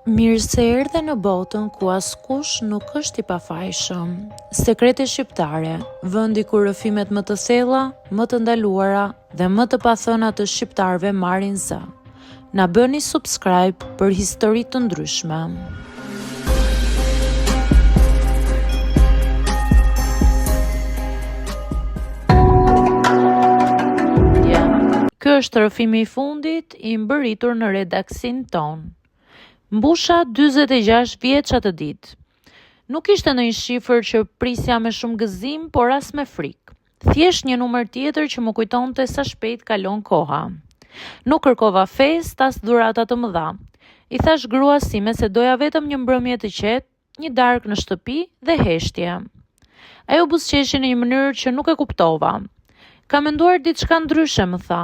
Mirë se erdhe në botën ku askush nuk është i pafajshëm. Sekrete shqiptare, vendi ku rrëfimet më të thella, më të ndaluara dhe më të pathëna të shqiptarëve marrin zë. Na bëni subscribe për histori të ndryshme. Ky është rrëfimi i fundit i mbërritur në redaksin ton. Mbusha 46 vjeç atë ditë. Nuk ishte ndonjë shifër që prisja me shumë gëzim, por as me frikë. Thjesht një numër tjetër që më kujtonte sa shpejt kalon koha. Nuk kërkova festë as dhurata të mëdha. I thash gruas sime se doja vetëm një mbrëmje të qetë, një darkë në shtëpi dhe heshtje. Ajo buzëqeshi në një mënyrë që nuk e kuptova. Ka menduar diçka ndryshe, më tha.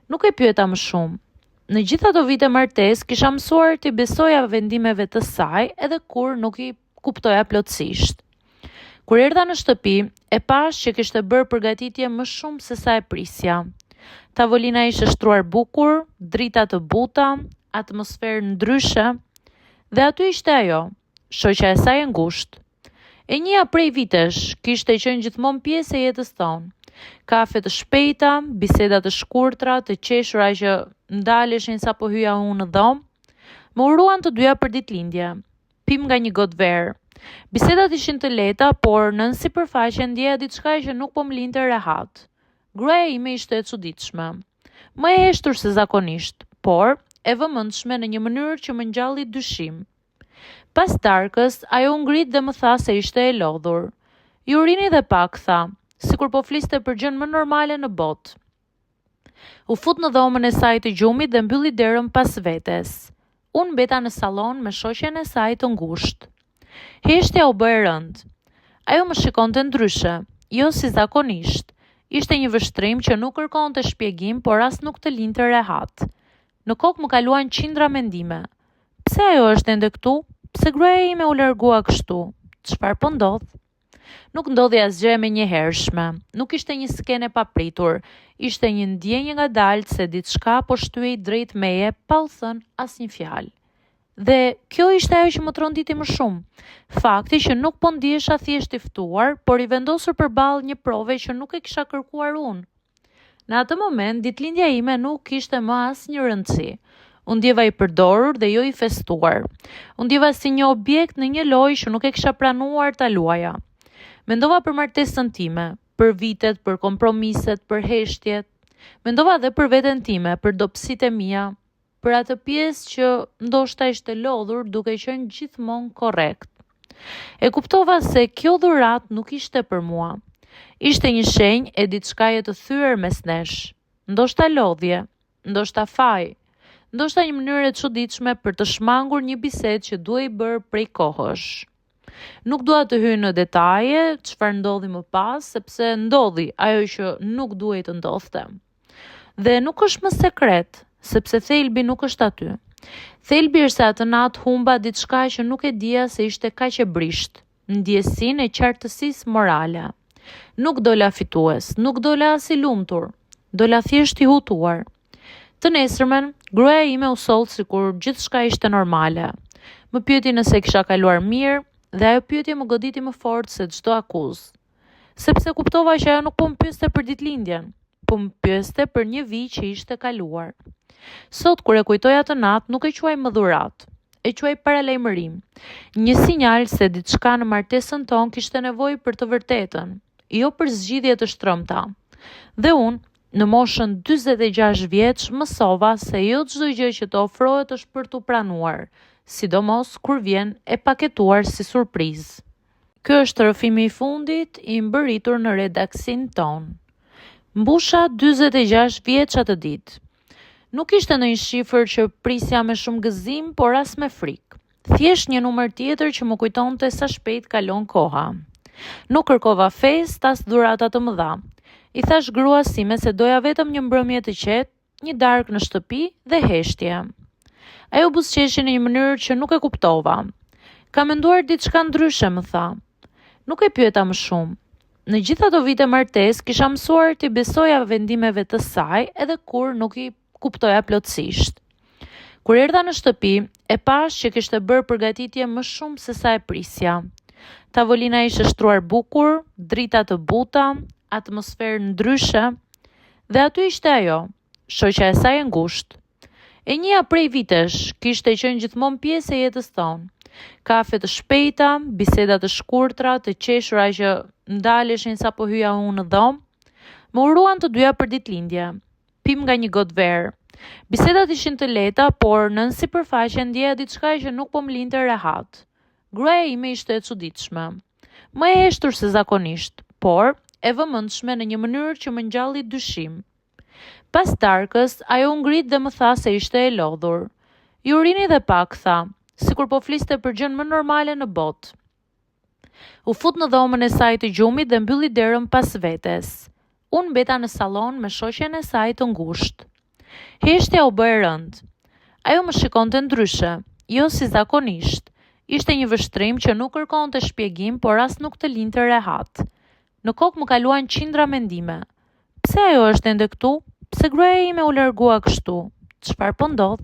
Nuk e pyeta më shumë. Në gjitha ato vite martesë kisha mësuar t'i besoja vendimeve të saj edhe kur nuk i kuptoja plotësisht. Kur erdha në shtëpi, e pash që kishte bërë përgatitje më shumë se sa e prisja. Tavolina ishte shtruar bukur, drita të buta, atmosferë ndryshe, dhe aty ishte ajo, shoqja e saj e ngushtë. E njëja prej vitesh, kishte qenë gjithmonë pjesë e jetës tonë. Kafe të shpejta, biseda të shkurtra, të qeshura që ndaleshin sa po hyja unë në dhomë, më uruan të dyja për ditëlindje. Pim nga një gotë verë. Bisedat ishin të lehta, por nën sipërfaqe ndjeja diçka që nuk po më linte rehat. Gruaja ime ishte e çuditshme. Më e heshtur se zakonisht, por e vëmendshme në një mënyrë që më ngjalli dyshim. Pas darkës, ajo u ngrit dhe më tha se ishte e lodhur. Ju rini dhe pak, tha, sikur po fliste për gjën më normale në botë. U fut në dhomën e saj të gjumit dhe mbylli derën pas vetes. Unë mbeta në sallon me shoqen e saj të ngushtë. Heshtja u bë e rëndë. Ajo më shikonte ndryshe, jo si zakonisht. Ishte një vështrim që nuk kërkonte shpjegim, por as nuk të linte rehat. Në kokë më kaluan qindra mendime. Pse ajo është ende këtu? Pse gruaja ime u largua kështu? Çfarë po ndodh? Nuk ndodhi asgjë e menjëhershme, nuk ishte një skenë e papritur, ishte një ndjenjë ngadalë se diçka po shtyhej drejt meje pa u thënë asnjë fjalë. Dhe kjo ishte ajo që më tronditi më shumë, fakti që nuk po ndihesha thjesht i ftuar, por i vendosur përballë një prove që nuk e kisha kërkuar unë. Në atë moment, ditëlindja ime nuk kishte më asnjë rëndësi. Unë ndjeva i përdorur dhe jo i festuar. Unë ndjeva si një objekt në një lojë që nuk e kisha pranuar ta luaja. Mendova për martesën time, për vitet, për kompromiset, për heshtjet. Mendova dhe për veten time, për dobësitë e mia, për atë pjesë që ndoshta ishte lodhur duke qenë gjithmonë korrekt. E kuptova se kjo dhuratë nuk ishte për mua. Ishte një shenjë e diçkaje të thyer mes nesh. Ndoshta lodhje, ndoshta faj, ndoshta një mënyrë e çuditshme për të shmangur një bisedë që duhej bërë prej kohësh. Nuk dua të hyj në detaje çfarë ndodhi më pas, sepse ndodhi ajo që nuk duhej të ndodhte. Dhe nuk është më sekret, sepse thelbi nuk është aty. Thelbi është se atë natë humba diçka që nuk e dija se ishte kaq e brisht, ndjesinë e qartësisë morale. Nuk dola fitues, nuk dola as i lumtur, dola thjesht i hutuar. Të nesërmen, gruaja ime u soll sikur gjithçka ishte normale. Më pyeti nëse kisha kaluar mirë, dhe ajo pyetje më goditi më fort se çdo akuzë. Sepse kuptova që ajo nuk po më pyeste për ditëlindjen, po më pyeste për një vit që ishte kaluar. Sot kur e kujtoj atë natë, nuk e quaj më dhuratë, e quaj paralajmërim. Një sinjal se diçka në martesën tonë kishte nevojë për të vërtetën, jo për zgjidhje të shtrëmta. Dhe unë, në moshën 46 vjeç, mësova se jo çdo gjë që të ofrohet është për t'u pranuar, sidomos kur vjen e paketuar si surprizë. Ky është rrëfimi i fundit i mbërritur në redaksin ton. Mbusha 46 vjeç atë ditë. Nuk ishte ndonjë shifër që prisja me shumë gëzim, por as me frikë. Thjesht një numër tjetër që më kujtonte sa shpejt kalon koha. Nuk kërkova festë as dhurata të mëdha. I thash gruas sime se doja vetëm një mbrëmje të qetë, një darkë në shtëpi dhe heshtje. Ajo buzëqeshi në një mënyrë që nuk e kuptova. Ka menduar diçka ndryshe, më tha. Nuk e pyeta më shumë. Në gjitha ato vite martesë kisha mësuar t'i besoja vendimeve të saj edhe kur nuk i kuptoja plotësisht. Kur erdha në shtëpi, e pash që kishte bërë përgatitje më shumë se sa e prisja. Tavolina ishte shtruar bukur, drita të buta, atmosferë ndryshe, dhe aty ishte ajo, shoqja e saj e ngushtë. E njëja prej vitesh, kishte qenë gjithmonë pjesë e jetës tonë. Kafe të shpejta, biseda të shkurtra, të qeshura që ndaleshin sa po hyja unë në dhomë. Më uruan të dyja për ditëlindje. Pim nga një gotë verë. Bisedat ishin të lehta, por nën sipërfaqe ndjeja diçka që nuk po më linte rehat. Gruaja ime ishte e çuditshme. Më e heshtur se zakonisht, por e vëmendshme në një mënyrë që më ngjalli dyshim. Pas darkës, ajo u ngrit dhe më tha se ishte e lodhur. Ju rini dhe pak, tha, sikur po fliste për gjën më normale në botë. U fut në dhomën e saj të gjumit dhe mbylli derën pas vetes. Unë mbeta në sallon me shoqen e saj të ngushtë. Heshtja u bë e rëndë. Ajo më shikonte ndryshe, jo si zakonisht. Ishte një vështrim që nuk kërkonte shpjegim, por as nuk të linte rehat. Në kokë më kaluan qindra mendime. Pse ajo është ende këtu? Pse gruaja ime u largua kështu? Çfarë po ndodh?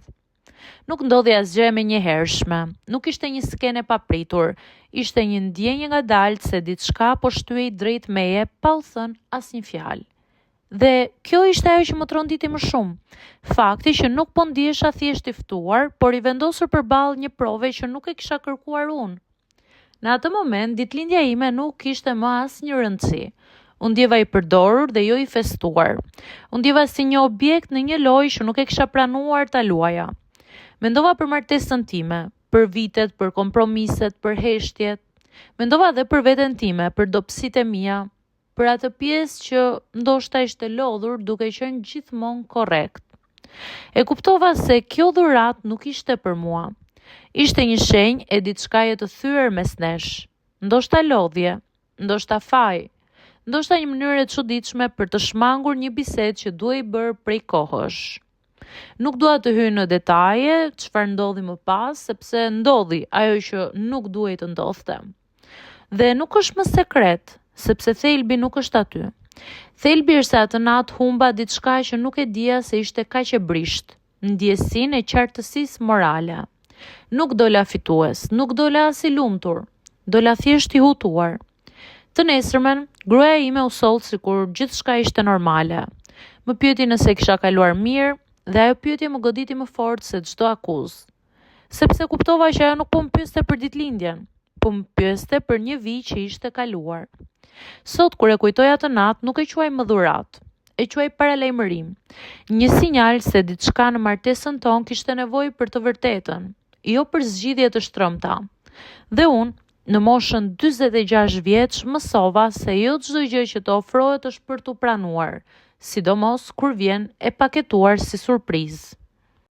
Nuk ndodhi asgjë e menjëhershme. Nuk ishte një skenë e papritur. Ishte një ndjenjë ngadaltë se diçka po shtyhej drejt meje pa u thënë asnjë fjalë. Dhe kjo ishte ajo që më tronditi më shumë. Fakti që nuk po ndihesha thjesht i ftuar, por i vendosur përballë një prove që nuk e kisha kërkuar unë. Në atë moment, ditëlindja ime nuk kishte më asnjë rëndësi. Unë ndjeva i përdorur dhe jo i festuar. Unë ndjeva si një objekt në një lojë që nuk e kisha pranuar ta luaja. Mendova për martesën time, për vitet, për kompromiset, për heshtjet. Mendova dhe për veten time, për dobësitë e mia, për atë pjesë që ndoshta ishte lodhur duke qenë gjithmonë korrekt. E kuptova se kjo dhuratë nuk ishte për mua. Ishte një shenjë e diçkaje të thyer mes nesh. Ndoshta lodhje, ndoshta faj, ndoshta një mënyrë e çuditshme për të shmangur një bisedë që duhej bërë prej kohësh. Nuk dua të hyj në detaje çfarë ndodhi më pas, sepse ndodhi ajo që nuk duhej të ndodhte. Dhe nuk është më sekret, sepse thelbi nuk është aty. Thelbi është se atë natë humba diçka që nuk e dija se ishte kaq e brisht, ndjesinë e qartësisë morale. Nuk dola fitues, nuk dola as i lumtur, dola thjesht i hutuar. Të nesërmen, gruaja ime u soll sikur gjithçka ishte normale. Më pyeti nëse kisha kaluar mirë, dhe ajo pyetje më goditi më fort se çdo akuzë. Sepse kuptova që ajo nuk po më pyeste për ditëlindjen, po më pyeste për një vit që ishte kaluar. Sot kur e kujtoj atë natë, nuk e quaj më dhuratë, e quaj paralajmërim. Një sinjal se diçka në martesën tonë kishte nevojë për të vërtetën, jo për zgjidhje të shtrëmta. Dhe unë, në moshën 46 vjeç, mësova se jo çdo gjë që të ofrohet është për tu pranuar, sidomos kur vjen e paketuar si surprizë.